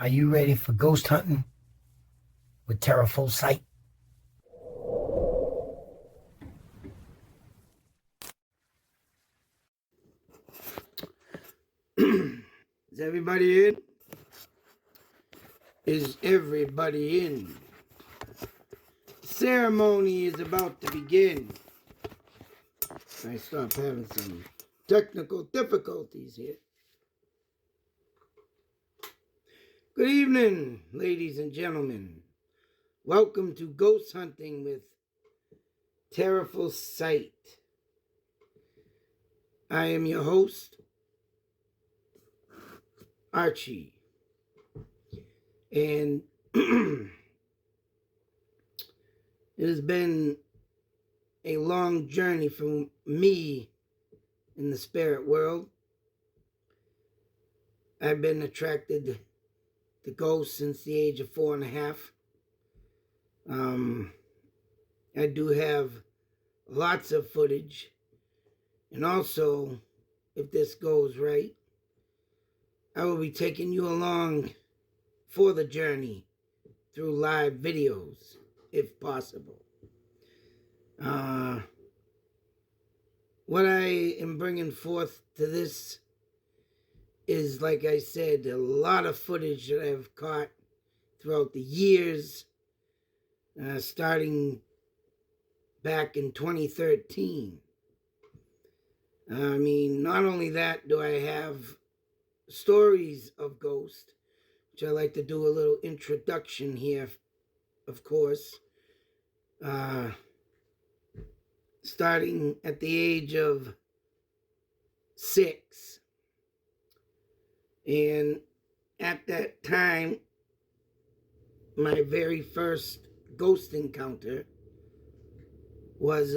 Are you ready for ghost hunting with Terrafullsight? Is everybody in? Is everybody in? Ceremony is about to begin. I stop having some technical difficulties here. Good evening, ladies and gentlemen. Welcome to Ghost Hunting with Terrafullsight. I am your host, Archie. And it has been a long journey for me in the spirit world. I've been attracted to ghosts since the age of 4.5. I do have lots of footage, and also, if this goes right, I will be taking you along for the journey through live videos, if possible. What I am bringing forth to this is, like I said, a lot of footage that I've caught throughout the years, starting back in 2013. I mean, not only that, do I have stories of ghosts, which I like to do a little introduction here, of course. Starting at the age of 6. And at that time, my very first ghost encounter was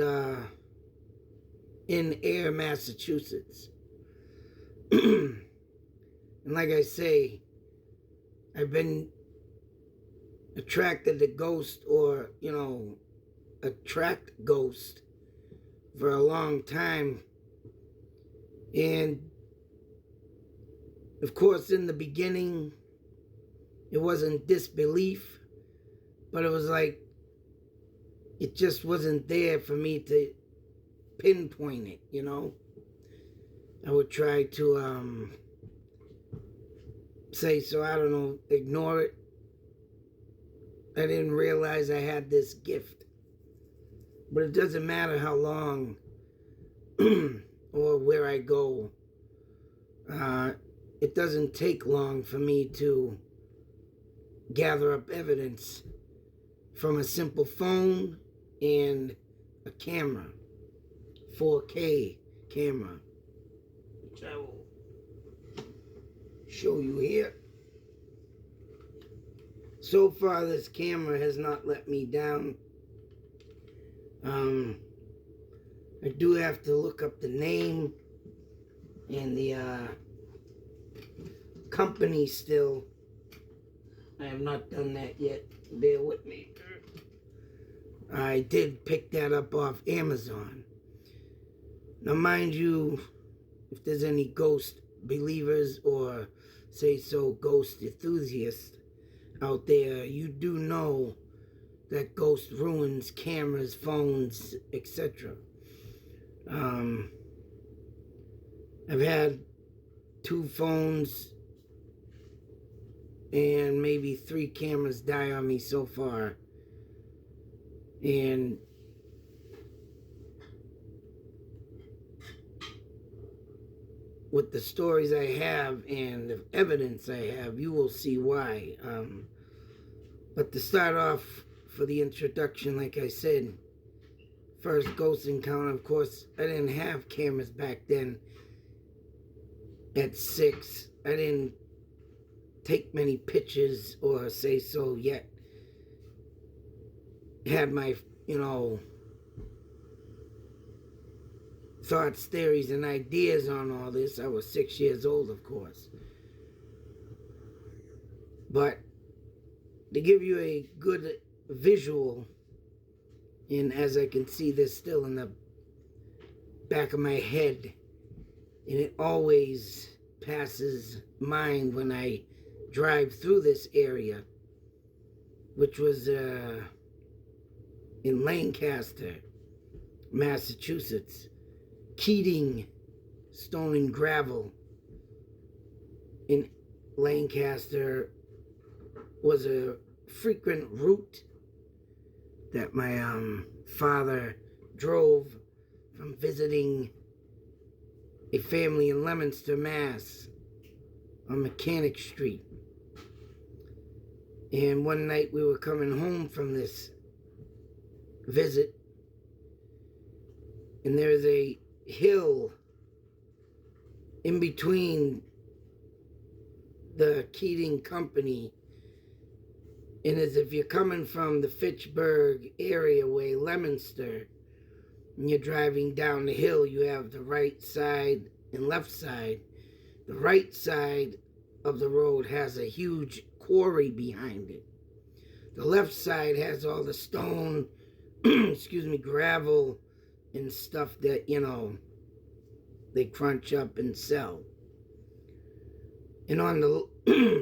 in Air, Massachusetts. And like I say, I've been attracted to ghosts, or, attract ghosts for a long time. And of course, in the beginning, it wasn't disbelief, but it was like, it just wasn't there for me to pinpoint it, I would try to say, so I don't know, ignore it. I didn't realize I had this gift. But it doesn't matter how long or where I go. It doesn't take long for me to gather up evidence from a simple phone and a camera, 4K camera, which I will show you here. So far, this camera has not let me down. I do have to look up the name and the company still. I have not done that yet. Bear with me. I did pick that up off Amazon. Now, mind you, if there's any ghost believers or, say so, ghost enthusiasts out there, you do know that ghost ruins cameras, phones, etc. I've had 2 phones and maybe 3 cameras die on me so far. And with the stories I have and the evidence I have, you will see why. But to start off, for the introduction, like I said, first ghost encounter, of course, I didn't have cameras back then. At 6, I didn't take many pictures or say so yet. Had my, thoughts, theories, and ideas on all this. I was 6 years old, of course. But to give you a good visual, and as I can see this still in the back of my head, and it always passes mind when I drive through this area, which was in Lancaster, Massachusetts. Keating Stone and Gravel in Lancaster was a frequent route that my father drove from visiting a family in Leominster, Mass, on Mechanic Street. And one night we were coming home from this visit, and there's a hill in between the Keating Company, and as if you're coming from the Fitchburg area way, Leominster, and you're driving down the hill, you have the right side and left side. The right side of the road has a huge quarry behind it. The left side has all the stone, gravel and stuff that, they crunch up and sell. And on the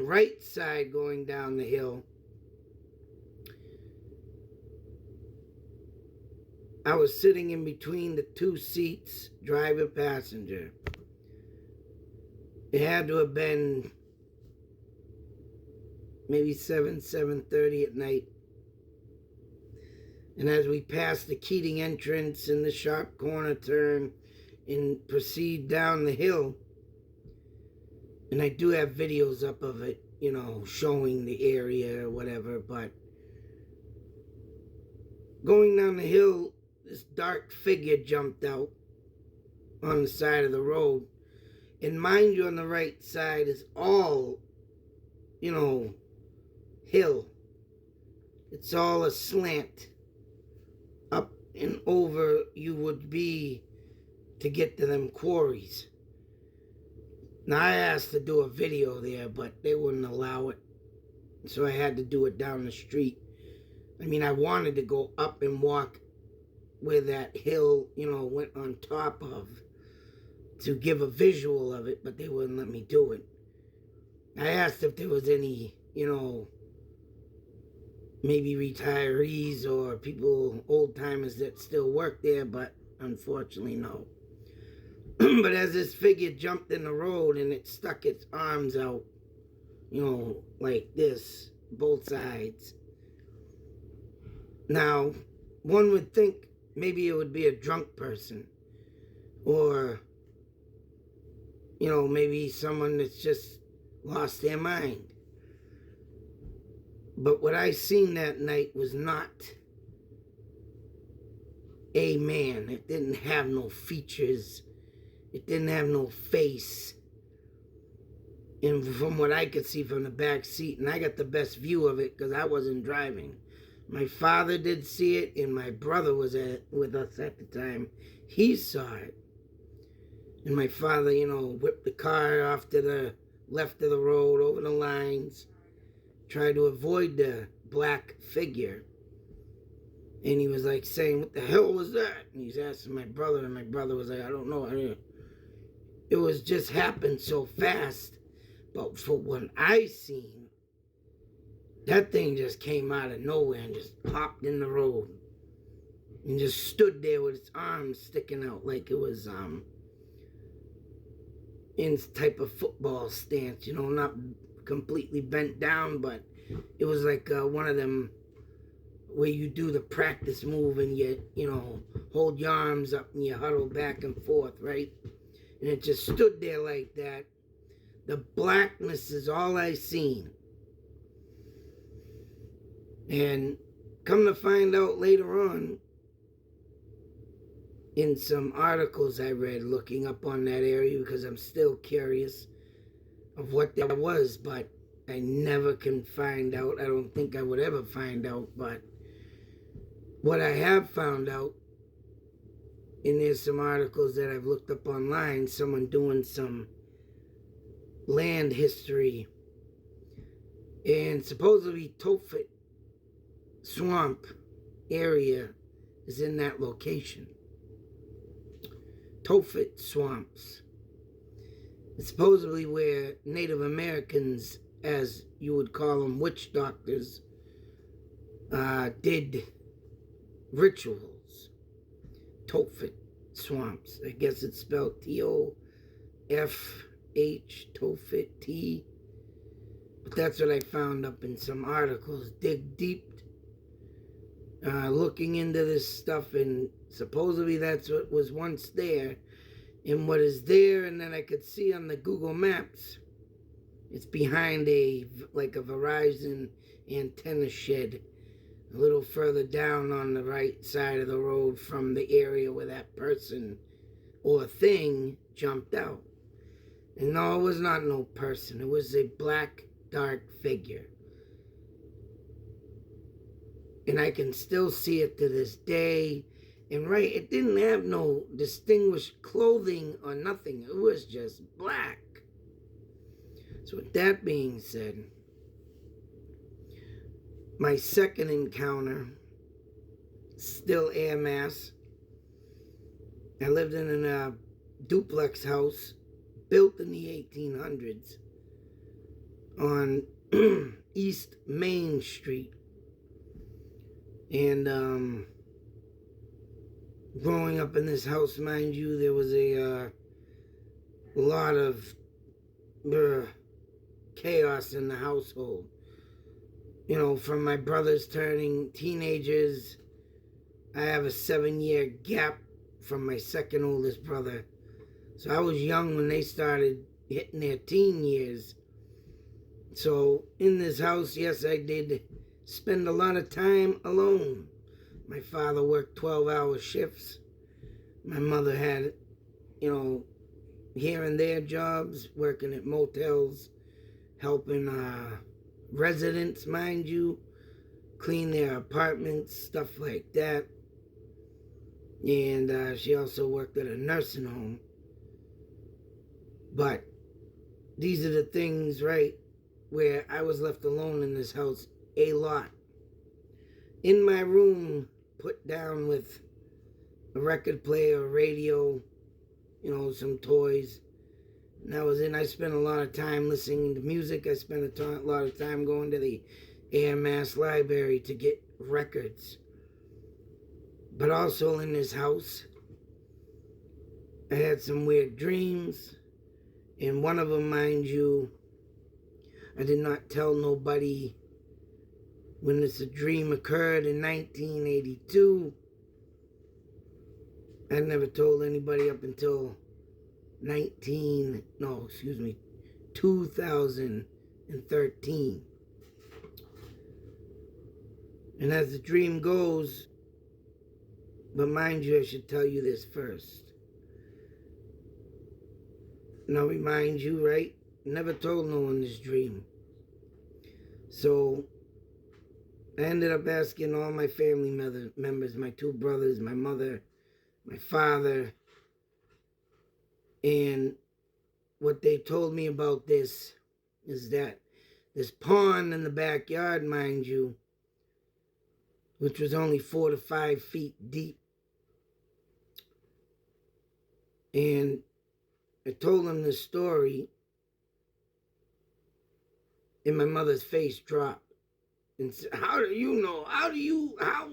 right side going down the hill, I was sitting in between the two seats, driver passenger. It had to have been maybe 7:30 at night. And as we passed the Keating entrance and the sharp corner turn and proceed down the hill, and I do have videos up of it, showing the area or whatever, but going down the hill, this dark figure jumped out on the side of the road. And mind you, on the right side is all, hill. It's all a slant. Up and over you would be to get to them quarries. Now, I asked to do a video there, but they wouldn't allow it. So I had to do it down the street. I mean, I wanted to go up and walk where that hill, went on top of, to give a visual of it, but they wouldn't let me do it. I asked if there was any, maybe retirees or people, old timers that still work there, but unfortunately, no. But as this figure jumped in the road and it stuck its arms out, like this, both sides. Now, one would think maybe it would be a drunk person, or, maybe someone that's just lost their mind. But what I seen that night was not a man. It didn't have no features. It didn't have no face. And from what I could see from the back seat, and I got the best view of it because I wasn't driving. My father did see it, and my brother was with us at the time. He saw it. And my father, whipped the car off to the left of the road, over the lines, tried to avoid the black figure. And he was like saying, "What the hell was that?" And he's asking my brother, and my brother was like, "I don't know. It was just happened so fast." But for what I seen, that thing just came out of nowhere and just hopped in the road. And just stood there with its arms sticking out like it was in type of football stance, not completely bent down, but it was like one of them where you do the practice move and you hold your arms up and you huddle back and forth, right? And it just stood there like that. The blackness is all I seen. And come to find out later on, in some articles I read looking up on that area, because I'm still curious of what that was, but I never can find out. I don't think I would ever find out, but what I have found out, and there's some articles that I've looked up online, someone doing some land history, and supposedly Tophet Swamp area is in that location. Tophet Swamps. It's supposedly where Native Americans as you would call them, witch doctors, did rituals. Tophet swamps. I guess it's spelled T-O-F-H, Tophet, T. But that's what I found up in some articles. Dig deep, looking into this stuff, and supposedly that's what was once there. And what is there, and then I could see on the Google Maps, it's behind like a Verizon antenna shed, a little further down on the right side of the road from the area where that person or thing jumped out. And no, it was not no person. It was a black, dark figure. And I can still see it to this day. And right, it didn't have no distinguished clothing or nothing. It was just black. So with that being said, my second encounter, still air mass. I lived in a duplex house built in the 1800s on East Main Street. And growing up in this house, mind you, there was a lot of chaos in the household. You know, from my brothers turning teenagers, I have a 7-year gap from my second oldest brother. So I was young when they started hitting their teen years. So in this house, yes, I did spend a lot of time alone. My father worked 12-hour shifts. My mother had, here and there jobs, working at motels, helping residents, mind you, clean their apartments, stuff like that. And she also worked at a nursing home. But these are the things, right, where I was left alone in this house a lot. In my room, put down with a record player, a radio, some toys. And I spent a lot of time listening to music. I spent a lot of time going to the Air Mass Library to get records. But also in this house, I had some weird dreams. And one of them, mind you, I did not tell nobody when this dream occurred in 1982. I never told anybody up until 2013. And as the dream goes, but mind you, I should tell you this first. And I'll remind you, right? Never told no one this dream. So I ended up asking all my family members, my 2 brothers, my mother, my father, and what they told me about this is that this pond in the backyard, mind you, which was only 4 to 5 feet deep, and I told them this story, and my mother's face dropped. And said, how do you know?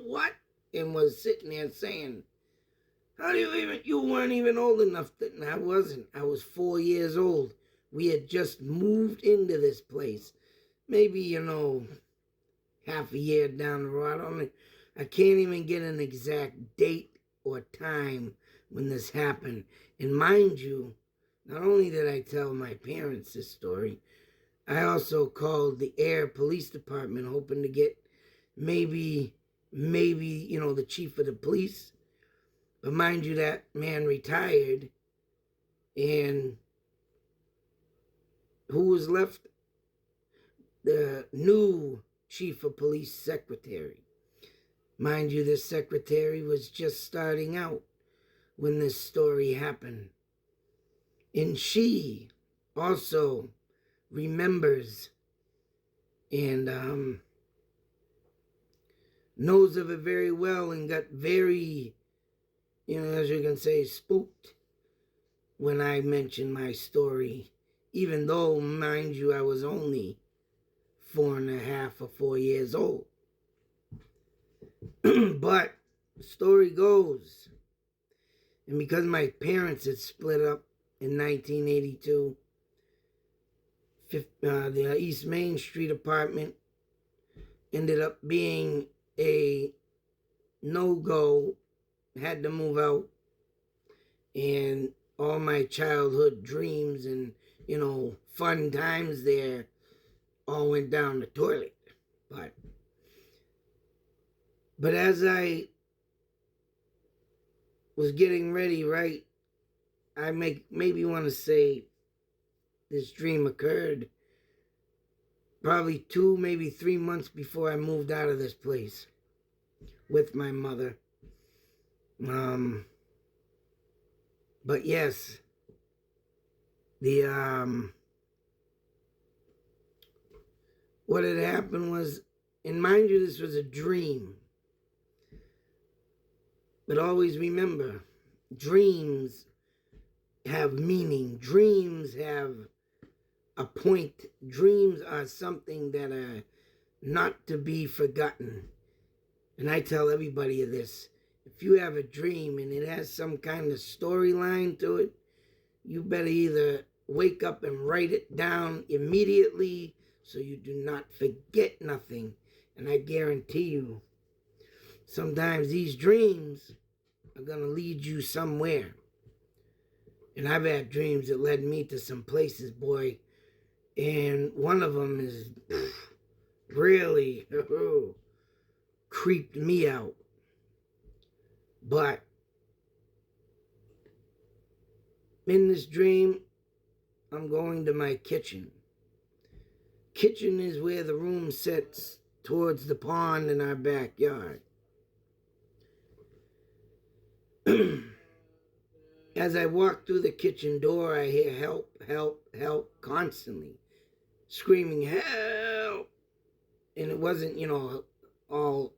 What? And was sitting there saying, you weren't even old enough. And I wasn't. I was 4 years old. We had just moved into this place. Maybe, half a year down the road. I can't even get an exact date or time when this happened. And mind you, not only did I tell my parents this story, I also called the Air Police Department hoping to get maybe, the chief of the police. But mind you, that man retired. And who was left? The new chief of police secretary. Mind you, this secretary was just starting out when this story happened. And she also remembers and knows of it very well and got very, as you can say, spooked when I mentioned my story. Even though, mind you, I was only 4.5 or 4 years old. But the story goes, and because my parents had split up in 1982, the East Main Street apartment ended up being a no-go, had to move out, and all my childhood dreams and, fun times there all went down the toilet. But as I was getting ready, right, I maybe want to say this dream occurred probably 2, maybe 3 months before I moved out of this place with my mother. But yes, what had happened was, and mind you, this was a dream. But always remember, dreams have meaning. Dreams have a point. Dreams are something that are not to be forgotten. And I tell everybody of this. If you have a dream and it has some kind of storyline to it, you better either wake up and write it down immediately so you do not forget nothing. And I guarantee you, sometimes these dreams are going to lead you somewhere. And I've had dreams that led me to some places, boy. And one of them is really creeped me out. But in this dream, I'm going to my kitchen. Kitchen is where the room sits towards the pond in our backyard. As I walk through the kitchen door, I hear help, help, help constantly. Screaming, help! And it wasn't, all,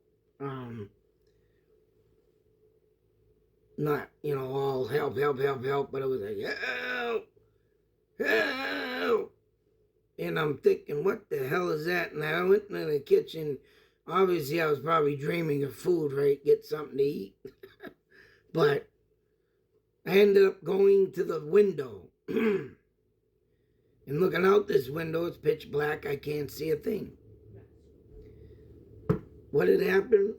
not, all help, help, help, help, but it was like, help! Help! And I'm thinking, what the hell is that? And I went into the kitchen. Obviously, I was probably dreaming of food, right? Get something to eat. But I ended up going to the window. And looking out this window, it's pitch black. I can't see a thing. What had happened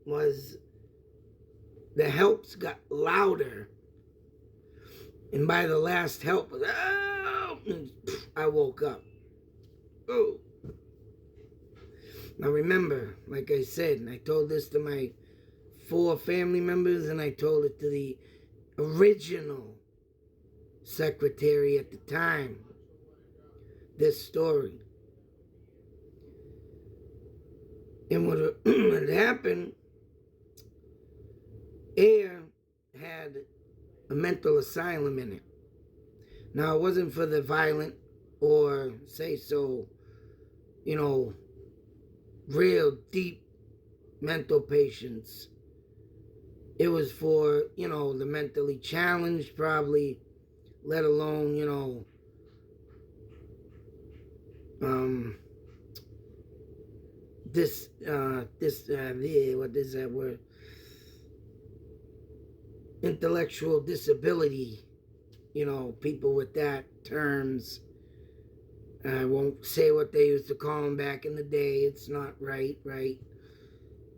was the helps got louder. And by the last help, I woke up. Oh. Now remember, like I said, and I told this to my 4 family members, and I told it to the original secretary at the time, this story. And what had happened, Air had a mental asylum in it. Now, it wasn't for the violent or, say so, real deep mental patients. It was for, the mentally challenged, probably, let alone, what is that word? Intellectual disability, people with that terms. I won't say what they used to call them back in the day. It's not right?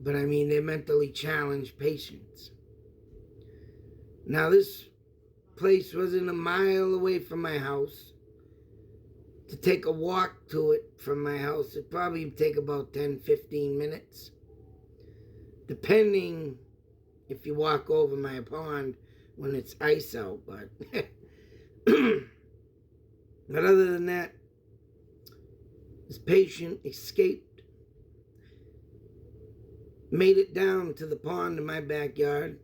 But I mean, they're mentally challenged patients. Now, this place wasn't a mile away from my house. To take a walk to it from my house, it'd probably take about 10-15 minutes. Depending if you walk over my pond when it's ice out. But but other than that, this patient escaped, made it down to the pond in my backyard.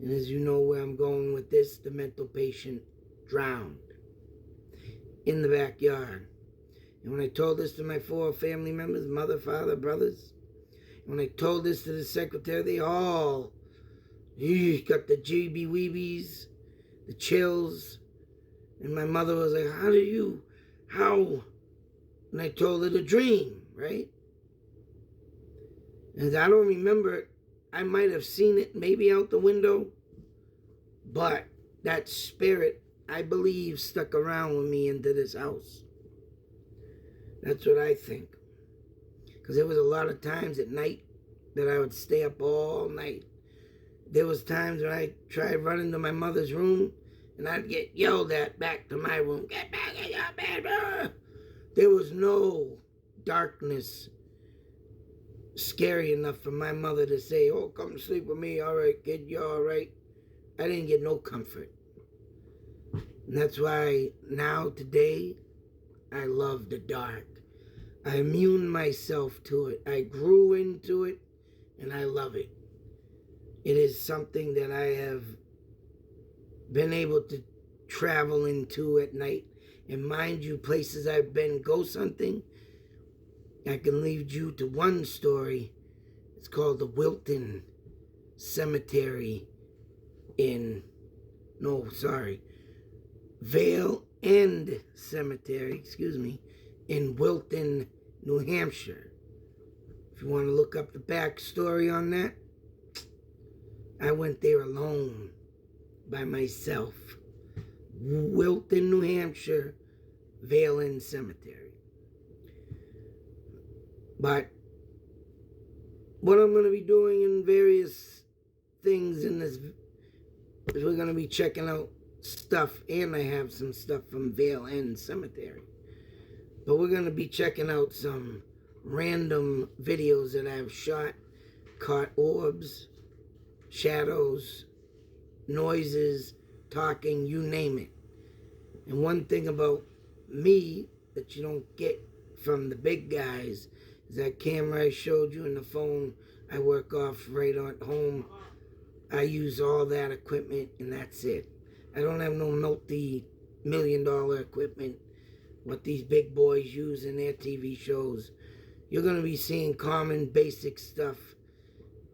And as you know where I'm going with this, the mental patient drowned in the backyard. And when I told this to my 4 family members, mother, father, brothers, and when I told this to the secretary, they all got the jeebie-weebies, the chills. And my mother was like, how And I told her the dream, right? And I don't remember it. I might have seen it maybe out the window, but that spirit, I believe, stuck around with me into this house. That's what I think. Because there was a lot of times at night that I would stay up all night. There was times when I tried running to my mother's room and I'd get yelled at back to my room. Get back in your bed. There was no darkness scary enough for my mother to say, oh, come sleep with me. All right, kid, you're all right. I didn't get no comfort. And that's why now, today, I love the dark. I immune myself to it. I grew into it, and I love it. It is something that I have been able to travel into at night. And mind you, places I've been ghost hunting, I can lead you to one story. It's called the Wilton Cemetery Vale End Cemetery, in Wilton, New Hampshire. If you want to look up the backstory on that, I went there alone, by myself. Wilton, New Hampshire, Vale End Cemetery. But what I'm going to be doing in various things in this is we're going to be checking out stuff, and I have some stuff from Vale End Cemetery. But we're going to be checking out some random videos that I've shot, caught orbs, shadows, noises, talking, you name it. And one thing about me that you don't get from the big guys is that camera I showed you and the phone I work off right at home. I use all that equipment and that's it. I don't have no multi-million-dollar equipment what these big boys use in their TV shows. You're going to be seeing common basic stuff,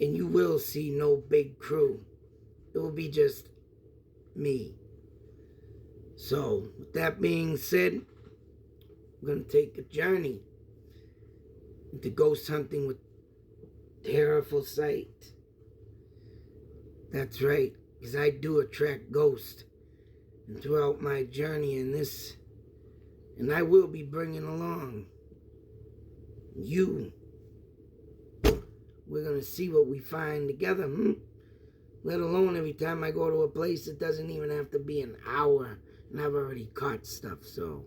and you will see no big crew. It will be just me. So, with that being said, we're going to take a journey into ghost hunting with Terrafullsight. That's right, because I do attract ghosts. And throughout my journey in this, and I will be bringing along you. We're going to see what we find together, Let alone every time I go to a place, it doesn't even have to be an hour, and I've already caught stuff, so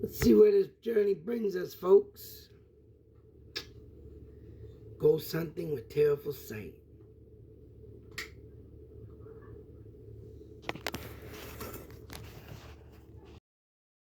let's see where this journey brings us, folks. Ghost hunting with Terrafullsight.